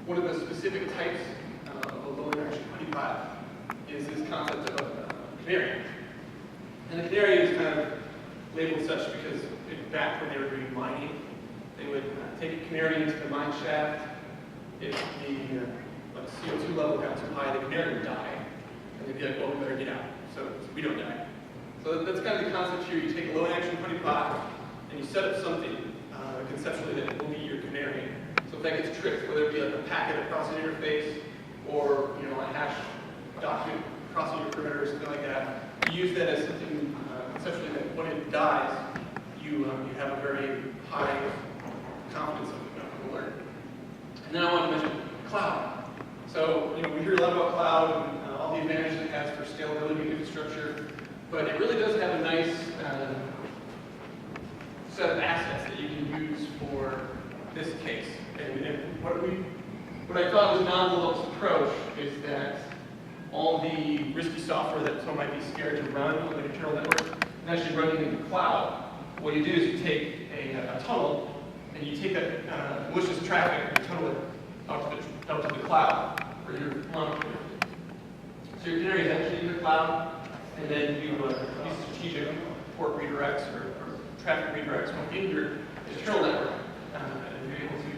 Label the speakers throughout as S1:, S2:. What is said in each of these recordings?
S1: one of the specific types of a low interaction honeypot is this concept of canary. And the canary is kind of labeled such because back when they were doing mining, they would take a canary into the mine shaft. If the CO2 level got too high, the canary would die. And they'd be like, well, we better get out, so we don't die. So that's kind of the concept here. You take a low interaction honeypot and you set up something conceptually that will be your canary. So if that gets tricked, whether it be like a packet across an interface or a hash document crossing your perimeter or something like that, you use that as something conceptually that when it dies, you have a very high confidence of it will learn. And then I want to mention cloud. So we hear a lot about cloud and all the advantages it has for scalability and infrastructure, but it really does have a nice set of assets that you can use for this case. And what I thought was an non-developed approach is that all the risky software that someone might be scared to run on the internal network is actually running in the cloud. What you do is you take a tunnel and you take that malicious traffic and you tunnel it out to the cloud where you're monitoring it. So your canary is actually in the cloud, and then you use strategic port redirects or traffic redirects within your internal network, and you're able to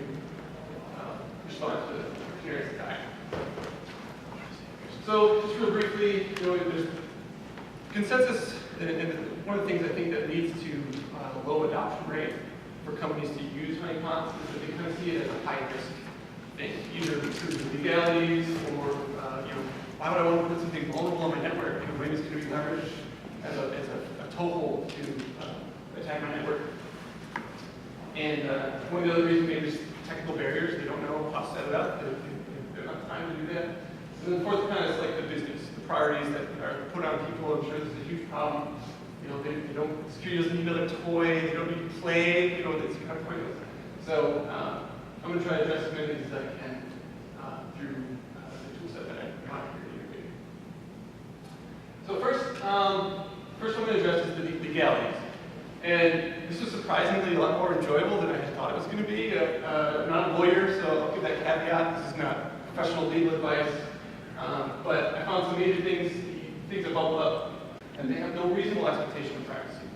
S1: respond to the canary's attack. So just real briefly, there's consensus, and one of the things I think that leads to low adoption rate for companies to use honeypots is that they kind of see it as a high risk thing, either because of the legalities or why would I want to put something vulnerable on my network? Maybe it's going to be leveraged as a toehold to attack my network. And one of the other reasons maybe is technical barriers. They don't know how to set it up. They don't have time to do that. And then the fourth kind of is like the business, the priorities that are put on people. I'm sure this is a huge problem. They don't, security doesn't need another toy. They don't need to play. It's kind of pointless. So I'm going to try to address as many things as I can through the tool set that I have here. So first I'm going to address is the legalities. And this was surprisingly a lot more enjoyable than I had thought it was going to be. I'm not a lawyer, so I'll give that caveat. This is not professional legal advice. But I found some major things that bubble up, and they have no reasonable expectation of privacy.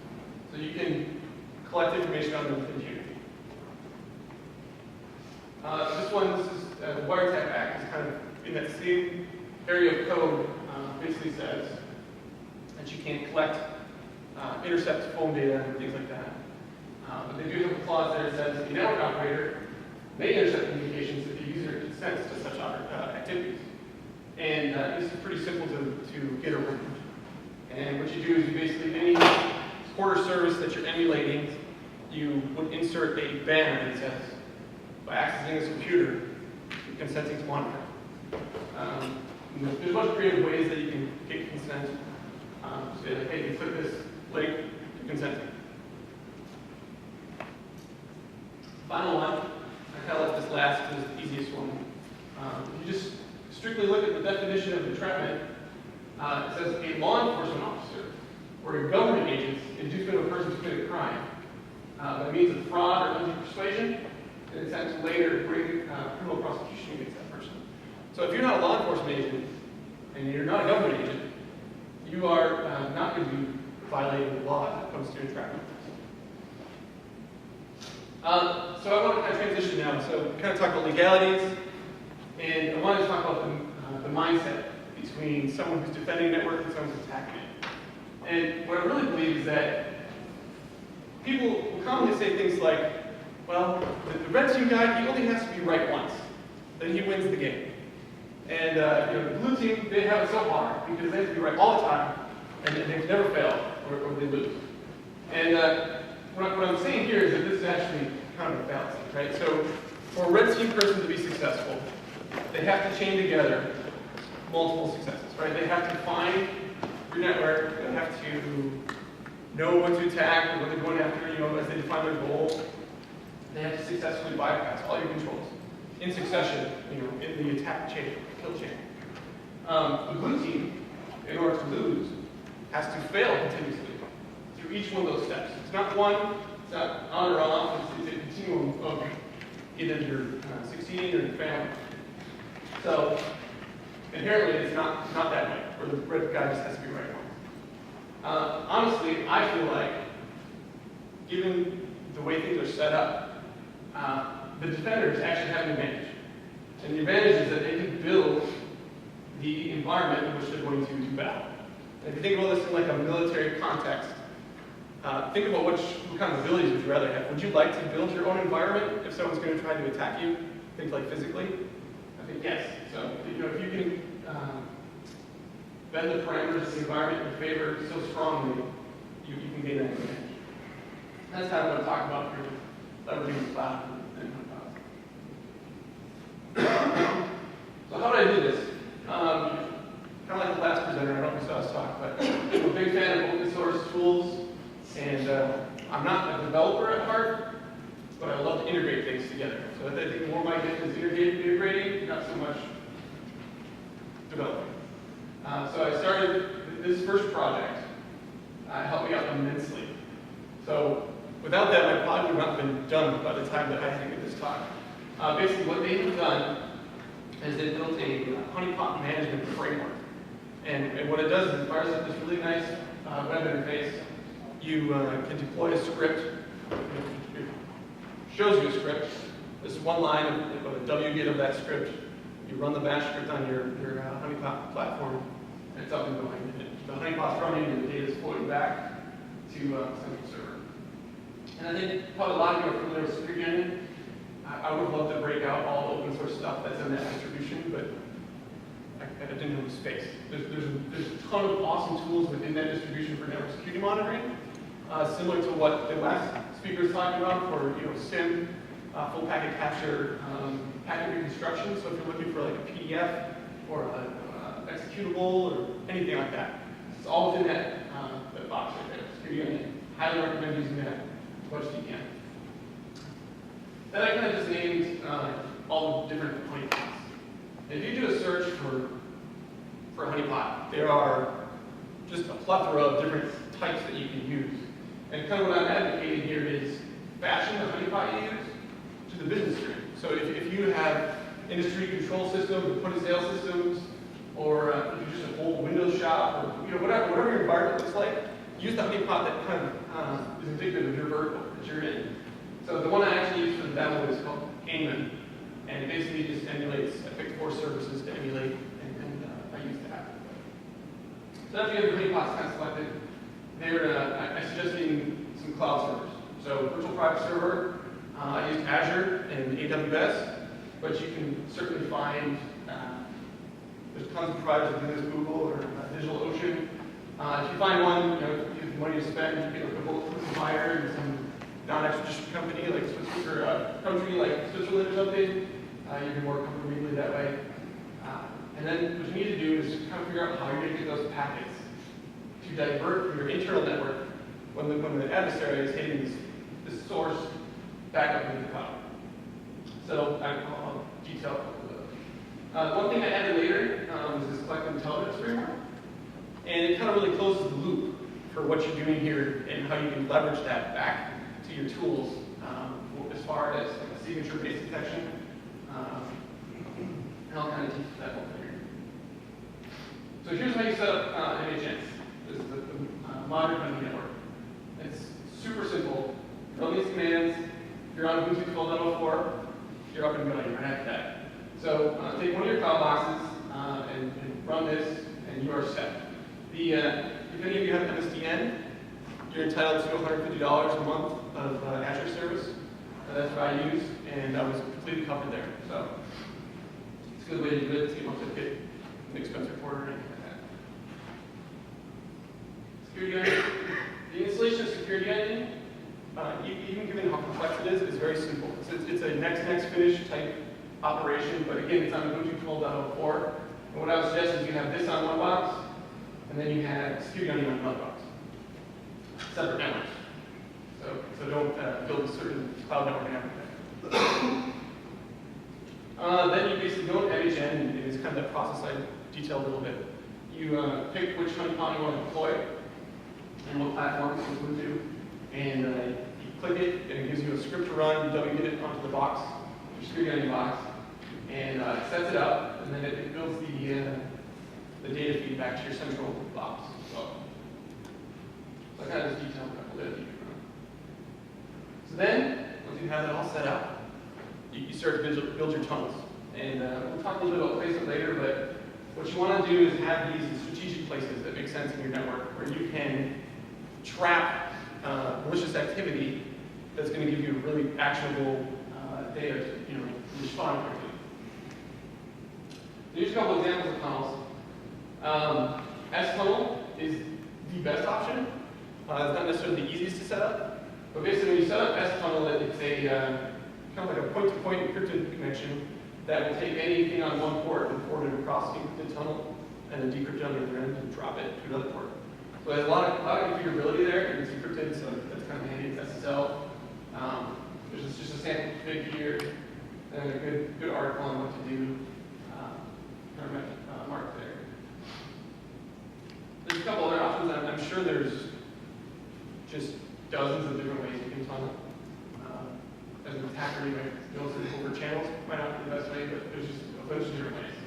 S1: So you can collect information on them with impunity. This is the Wiretap Act is kind of in that same area of code, basically says that you can't collect, intercept phone data and things like that. But they do have a clause there that says the network operator may intercept communications if the user consents to such activities. And this is pretty simple to get around. And what you do is you basically, any port or service that you're emulating, you would insert a banner that says, by accessing this computer, you're consenting to monitoring. There's a bunch of creative ways that you can get consent. Say like, hey, you click this link, you're consenting. Final one, I kind of left this last because it's the easiest one. If you just strictly look at the definition of entrapment, it says a law enforcement officer or a government agent inducement of a person to commit a crime by means of fraud or undue persuasion, and intent to later bring criminal prosecution against that person. So if you're not a law enforcement agent and you're not a government agent, you are not going to be violating the law when it comes to entrapment. So I want to kind of transition now. So kind of talk about legalities, and I wanted to talk about the mindset between someone who's defending a network and someone who's attacking it. And what I really believe is that people will commonly say things like, well, the red team guy, he only has to be right once, then he wins the game. And the blue team, they have it so hard because they have to be right all the time, and they never fail or they lose. And what I'm saying here is that this is actually kind of a fallacy, right? So for a red team person to be successful, they have to chain together multiple successes, right? They have to find your network, they have to know what to attack, what they're going after, as they define their goal. They have to successfully bypass all your controls in succession, in the attack chain, kill chain. The blue team, in order to lose, has to fail continuously through each one of those steps. It's not one, it's not on or off, it's a continuum of either you're succeeding or you're failing. So inherently, it's not that way, where the red guy just has to be right one. Honestly, I feel like, given the way things are set up, the defenders actually have an advantage. And the advantage is that they can build the environment in which they're going to do battle. And if you think about this in like a military context, think about what kind of abilities would you rather have. Would you like to build your own environment if someone's going to try to attack you? Think like physically? I think yes. So if you can bend the parameters of the environment in your favor so strongly, you can gain that advantage. That's kind of what I'm talking about here, leveraging the cloud and Honeypots. So how did I do this? Kind of like the last presenter, I don't know if you saw us talk, but I'm a big fan of open source tools, and I'm not a developer at heart, but I love to integrate things together. So I think more my gift is integrating, not so much developing. So I started this first project. Helped me out immensely. So without that, my project would not have been done by the time that I had to give this talk. Basically, what they've done is they built a honeypot management framework. And what it does is it fires up this really nice web interface. You can deploy a script. It shows you a script. This one line of a wget of that script. You run the bash script on your honeypot platform, and it's up and going. And the honeypot's running, and the data is floating back to central server. And I think probably a lot of you are familiar with security engine. I would love to break out all the open source stuff that's in that distribution, but I didn't have the space. There's a ton of awesome tools within that distribution for network security monitoring, similar to what the last speaker was talking about for SIM, full packet capture, packet reconstruction. So if you're looking for like a PDF or an executable or anything like that, it's all within that box right there. Security engine. Highly recommend using that as much as you can. Then I kind of just named all the different honeypots. If you do a search for a honeypot, there are just a plethora of different types that you can use. And kind of what I'm advocating here is fashion the honeypot you use to the business stream. So if you have industry control systems, or point of sale systems, or if you're just an old Windows shop, or whatever your environment looks like, use the honeypot that kind of is indicative of your vertical that you're in. So the one I actually used for the demo is called Amen, and it basically just emulates. I picked 4 services to emulate, and I used that. So after you have your honeypots kind of selected, I suggest getting some cloud servers. So virtual private server, I used Azure and AWS, but you can certainly find there's tons of providers that do this, Google or DigitalOcean. If you find one, if you have money to spend, you get like a bulletproof provider and some non-extradition company like country like Switzerland or something, you can work comfortably that way. And then what you need to do is kind of figure out how you're going to get those packets to divert from your internal network when the adversary is hitting this source back up into the cloud. So I'll detail a couple of those. One thing I added later is this collective intelligence framework. And it kind of really closes the loop for what you're doing here and how you can leverage that back to your tools as far as like a signature-based detection. And I'll kind of teach that whole thing here. So here's how you set up MHNs. This is the modern Honey network. It's super simple. Run these commands. If you're on Ubuntu 12.04, you're up and going right after that. So take one of your cloud boxes and run this, and you are set. If any of you have MSDN, you're entitled to $150 a month of Azure service. That's what I use, and I was completely covered there. So it's a good way to do it, so you don't have to get an expense report or anything like that. Security engine. The installation of security engine, even given how complex it is very simple. It's a next finish type operation, but again, it's on Ubuntu 12.04. And what I would suggest is you have this on one box, and then you have security engine on another box. Separate networks. So don't build a certain cloud network and everything. Then you basically go to MHN, and it's kind of that process I detailed a little bit. You pick which honeypot you want to deploy, and what platform it's going to, and you click it, and it gives you a script to run. You wget it onto the box, your security engine box, and sets it up, and then it builds the data feed back to your central box. So I kind of just detailed a couple of data. So then, once you have it all set up, you start to build your tunnels. And we'll talk a little bit about placement later, but what you want to do is have these strategic places that make sense in your network where you can trap malicious activity that's going to give you really actionable data to respond quickly. So here's a couple examples of tunnels. S-tunnel is the best option. It's not necessarily the easiest to set up, but basically when you set up S-tunnel, it's a kind of like a point-to-point encrypted connection that will take anything on one port and forward it across the encrypted tunnel and then decrypt it on the other end and drop it to another port. So there's a lot of configurability there, and it's encrypted, so that's kind of handy. It's SSL. There's just a sample config here, and a good article on what to do. Kind of marked there. There's a couple other options. I'm sure there's just dozens of different ways you can tunnel. As an attacker, you might build it over channels. Might not be the best way, but there's just a bunch of different ways.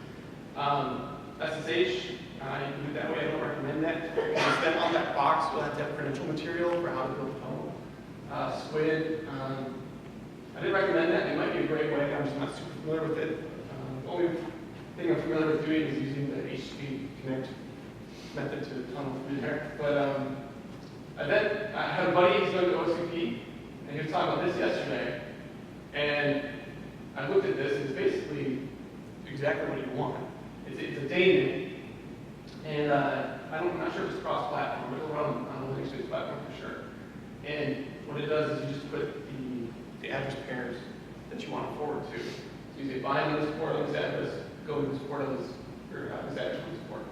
S1: SSH, you can do it that way. I don't recommend that. Because then on that box, you'll have to have credential material for how to build a tunnel. Squid, I didn't recommend that. It might be a great way. I'm just not super familiar with it. The only thing I'm familiar with doing is using the HTTP connect method to tunnel through there. But then I had a buddy who's going to OCP, and he was talking about this yesterday. And I looked at this, and it's basically exactly what you want. It's a daemon, and I'm not sure if it's cross-platform, but it'll run on the Linux-based platform for sure. And what it does is you just put the address pairs that you want to forward to. So you say bind on this port on this address, go to this port on this, or this address on this port.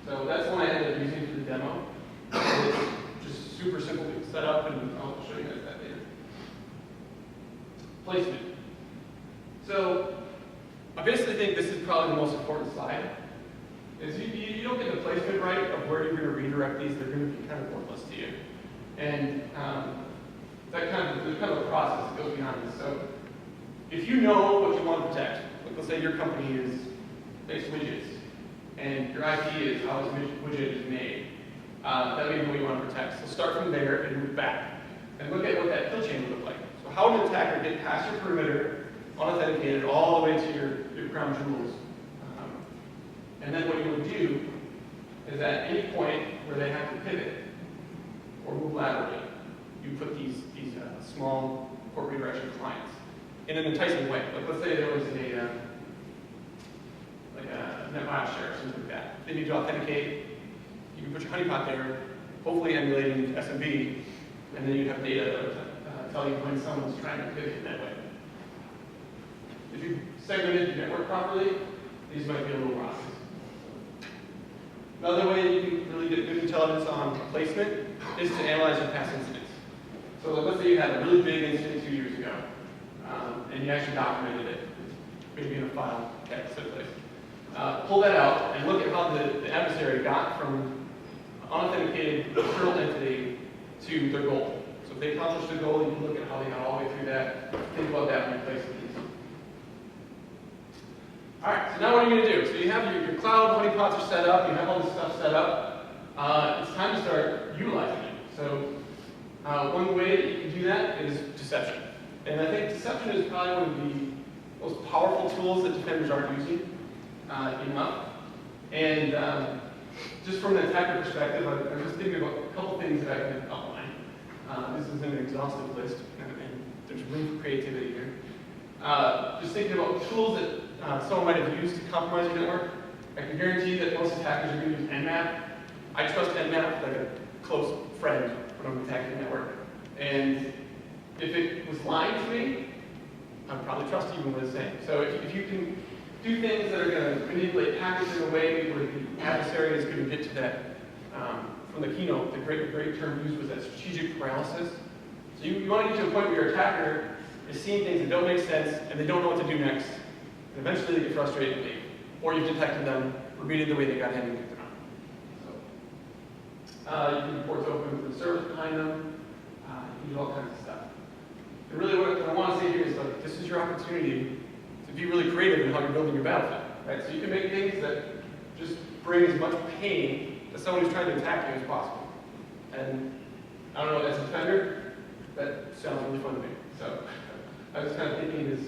S1: So that's the one I ended up using for the demo. It's just super simple to set up, and I'll show you guys that later. Placement. So I basically think this is probably the most important slide. Is you don't get the placement right of where you're going to redirect these, they're going to be kind of worthless to you. And there's kind of a process that goes behind this. So if you know what you want to protect, like let's say your company makes widgets, and your IP is how this widget is made, that may be what you want to protect. So start from there and move back, and look at what that kill chain would look like. So how would an attacker get past your perimeter, unauthenticated, all the way to your crown jewels? And then what you would do is at any point where they have to pivot or move laterally, you put these small port redirection clients in an enticing way. Like let's say there was a net file share or something like that. They need to authenticate. You can put your honeypot there, hopefully emulating SMB, and then you'd have data that would tell you when someone's trying to pivot that way. If you segmented your network properly, these might be a little rocky. Another way you can really get good intelligence on placement is to analyze your past incidents. So let's say you had a really big incident 2 years ago, and you actually documented it, maybe in a file text someplace. Pull that out and look at how the adversary got from unauthenticated kernel entity to their goal. So if they accomplished their goal, you can look at how they got all the way through that. Think about that when you place these. All right, so now what are you going to do? So you have your cloud honeypots are set up, you have all this stuff set up. It's time to start utilizing it. So one way that you can do that is deception. And I think deception is probably one of the most powerful tools that defenders aren't using enough. And just from an attacker perspective, I'm just thinking about a couple things that I can outline. This is an exhaustive list, and there's room for creativity here. Just thinking about tools that someone might have used to compromise your network. I can guarantee that most attackers are going to use Nmap. I trust Nmap like a close friend when I'm attacking a network. And if it was lying to me, I'd probably trust even what it's saying. So if you can do things that are going to manipulate packets in a way where the adversary is going to get to that, from the keynote, the great term used was that strategic paralysis. So you want to get to a point where your attacker is seeing things that don't make sense and they don't know what to do next. And eventually they get frustrated and leave. Or you've detected them, repeated the way they got in and kicked them out. So you can ports open for the service behind them. You can do all kinds of stuff. And really what I want to say here is like, this is your opportunity to be really creative in how you're building your battlefield, right? So you can make things that just bring as much pain to someone who's trying to attack you as possible. And I don't know, as a defender, that sounds really fun to me. So I was kind of thinking is,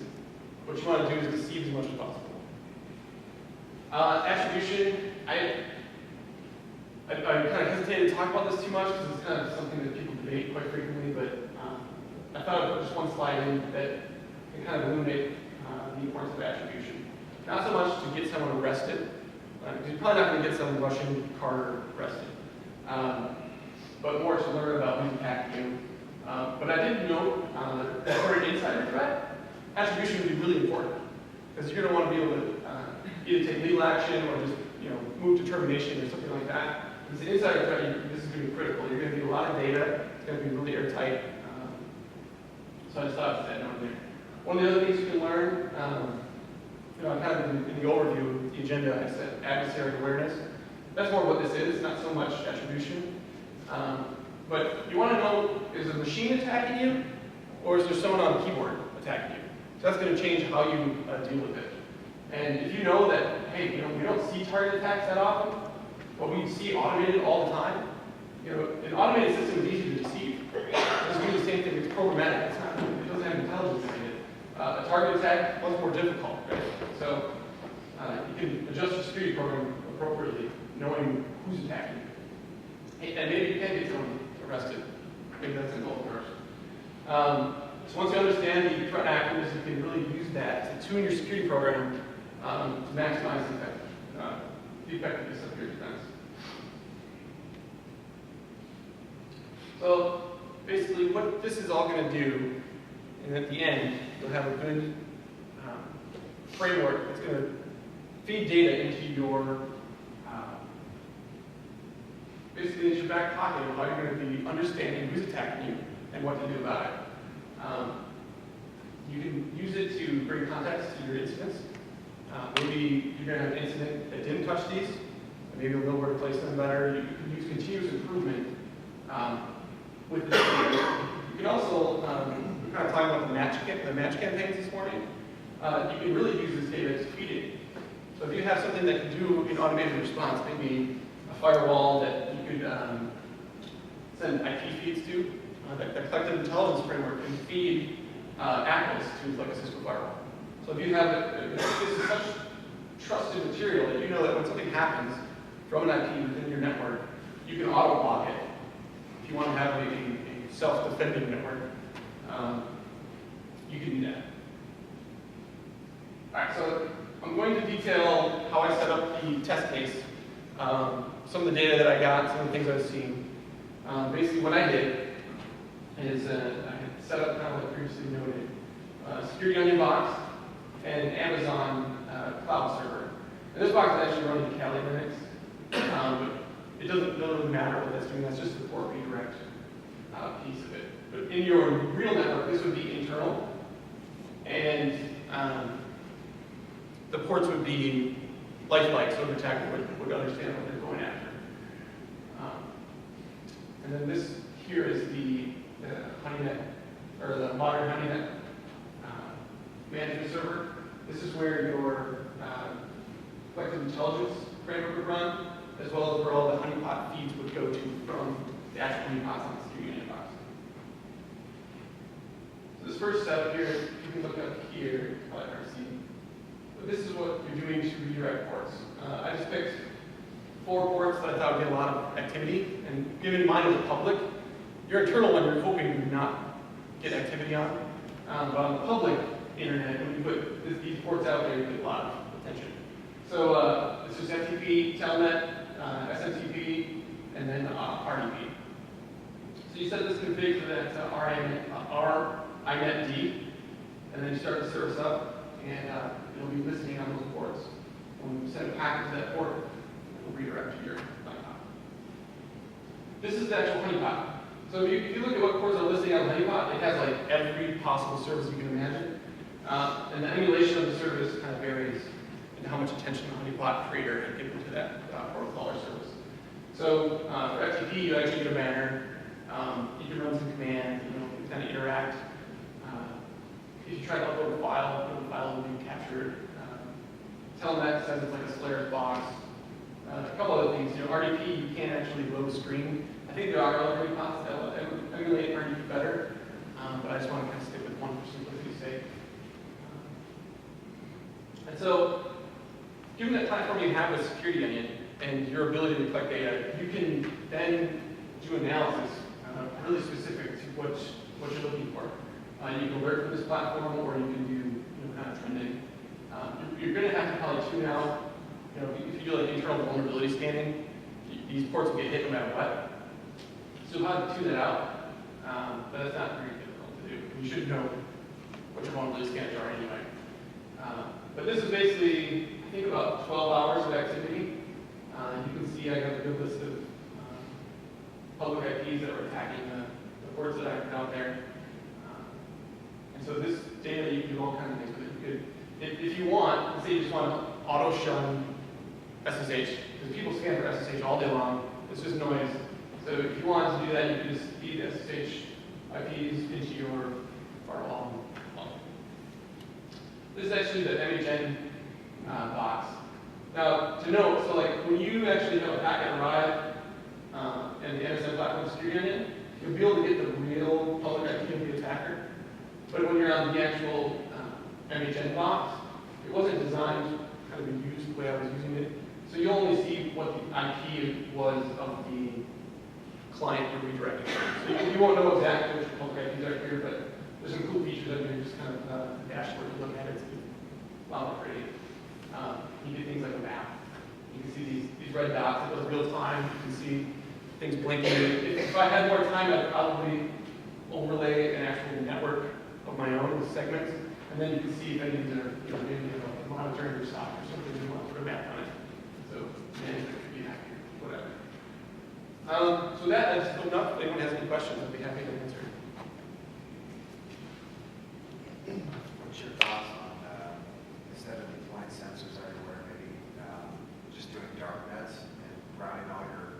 S1: what you want to do is deceive as much as possible. Attribution, I kind of hesitated to talk about this too much because it's kind of something that people debate quite frequently, but I thought I'd put just one slide in that can kind of illuminate the importance of attribution. Not so much to get someone arrested, because you're probably not going to get some Russian car arrested, but more to learn about who's attacking you. But I did note that for an insider threat, attribution would be really important, because you're going to want to be able to either take legal action or just move to termination or something like that. If it's an insider threat, this is going to be critical. You're going to need a lot of data. It's going to be really airtight. So I just thought I'd that note there. One of the other things you can learn, kind of in the overview, the agenda, I said adversary awareness. That's more what this is, not so much attribution. But you want to know, is a machine attacking you, or is there someone on the keyboard attacking you? So that's going to change how you deal with it. And if you know that, hey, we don't see target attacks that often, but we see automated all the time, an automated system is easy to deceive. It's doing the same thing, it's programmatic, it doesn't have intelligence behind it. A target attack, much more difficult, right? So you can adjust your security program appropriately, knowing who's attacking you. And maybe you can get someone arrested. Maybe that's a goal first. So once you understand the threat actors, you can really use that to tune your security program to maximize the effectiveness of your defense. So basically what this is all going to do, and at the end, you'll have a good framework that's going to feed data into your, basically into your back pocket of how you're going to be understanding who's attacking you and what to do about it. You can use it to bring context to your incidents. Maybe you're going to have an incident that didn't touch these, and maybe you'll know where to place them better. You can use continuous improvement with this data. You can also, we're kind of talking about the match campaigns this morning. You can really use this data to feed it. So if you have something that can do an automated response, maybe a firewall that you could send IP feeds to, that collective intelligence framework can feed apples to like a Cisco firewall. So if you have this is such trusted material that you know that when something happens from an IP within your network, you can auto-block it. If you want to have a self-defending network, you can do that. All right, so I'm going to detail how I set up the test case, some of the data that I got, some of the things I was seeing. Basically what I did is I had set up, kind of like previously noted, Security Onion box and Amazon cloud server. And this box is actually running Kali Linux, but it doesn't really matter what that's doing. That's just the port redirect piece of it. But in your real network, this would be internal, and the ports would be lifelike, so the attacker would understand what they're going after. And then this here is the HoneyNet, or the modern HoneyNet management server. This is where your collective intelligence framework would run, as well as where all the honeypot feeds would go to from the actual honeypots on the security unit box. So this first step here, you can look up here, probably hard to see. But this is what you're doing to redirect ports. I just picked 4 ports that I thought would get a lot of activity, and given in mind as a public, your internal one you're hoping you would not get activity on. But on the public internet, when you put these ports out there, you get a lot of attention. So this is FTP, Telnet, SMTP, and then RDP. So you set this config for that RINET-D, and then you start the service up, and it'll be listening on those ports. When you send a packet to that port, it will redirect to your honeypot. This is the actual honeypot. So if you look at what ports are listing on the honeypot, it has like every possible service you can imagine. And the emulation of the service kind of varies in how much attention the honeypot creator had given to that protocol or service. So for FTP, you actually get a Berner. You can run some commands, you kind of interact. if you try to upload a file, the file will be captured. Telnet says it's like a Solaris box. A couple other things, RDP, you can't actually load a screen. I think there are other Honeypots that will emulate RDP better, but I just want to kind of stick with one for simplicity's sake. And so, given that platform you have with Security Onion and your ability to collect data, you can then do analysis really specific to what you're looking for. You can learn from this platform, or you can do kind of trending. You're going to have to probably tune out. If you do like internal vulnerability scanning, these ports will get hit no matter what. So you'll have to tune that out, but that's not very difficult to do. You should know what your vulnerability scanners are anyway. But this is basically, I think, about 12 hours of activity. You can see I got a good list of public IPs that are attacking the ports that I put out there. And so this data, you can do all kinds of things with it. You could, if you want, let's say you just want to auto-shun SSH, because people scan for SSH all day long. It's just noise. So if you wanted to do that, you could just feed SSH IPs into your firewall. This is actually the MHN box. Now, to note, so like when you actually have a packet arrive in the NSM platform security onion, you'll be able to get the real public IP of the attacker. But when you're on the actual MHN box, it wasn't designed to kind of be used the way I was using it. So you only see what the IP was of the client you're redirecting. So you won't know exactly which public IPs are here, but there's some cool features that you just kind of dashboard to look at it. It's wow, pretty. You get things like a map. You can see these red dots. It goes real time. You can see things blinking. If I had more time, I'd probably overlay an actual network of my own with segments, and then you can see if any of these are maybe monitoring your stock or something. You want to put a map on it. So management could be accurate, whatever. So that is open up. If anyone has any questions, I'd be happy to answer.
S2: What's your thoughts on instead of deploying sensors everywhere, maybe just doing dark nets and routing all your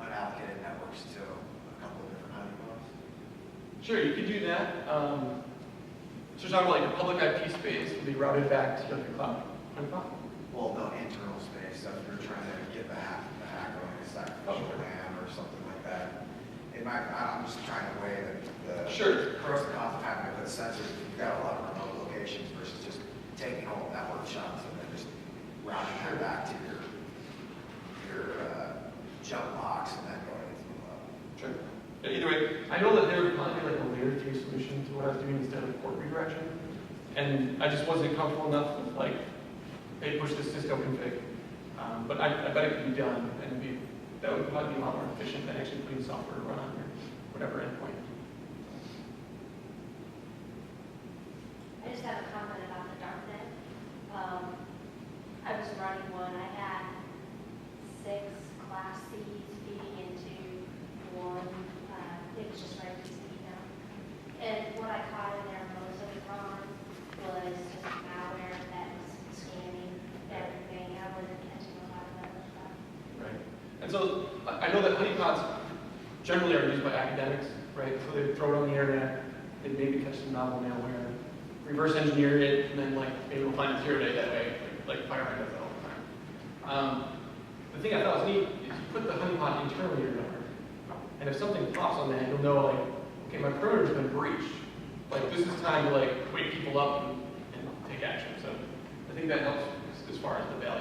S2: unallocated networks to a couple of different honeypots?
S1: Sure, you could do that. So you're talking about like your public IP space will be routed back to your cloud honeypot?
S2: Well, no internal space. So if you're trying to get the hack going, it's like LAN or something like that. I'm just trying to weigh the pros and cons of having to put sensors. You've got a lot of remote locations versus just taking whole network chunks and then just routing them back to your jump box and then going into the cloud.
S1: Sure. But either way, I know that there would probably be like a layer 3 solution to what I was doing instead of port redirection. And I just wasn't comfortable enough with like, hey, push this Cisco config. But I bet it could be done, and that would probably be a lot more efficient than actually putting software to run on your whatever endpoint.
S3: I just have a comment about the darknet. I was running one. I had 6 class C's feeding into one. It was just right to see them. And what I caught in there most of the time was just malware that was scanning everything. I wasn't catching a lot of other stuff.
S1: Right. And so I know that honeypots generally are used by academics, right? So they throw it on the internet, they maybe catch some novel malware, reverse engineer it, and then like maybe we'll find a 0-day that way, like FireEye does that all the time. The thing I thought was neat is you put the honeypot internally in your network, and if something pops on that, you'll know like, okay, my perimeter's been breached. Like this is time to like wake people up and take action. So I think that helps as far as the value.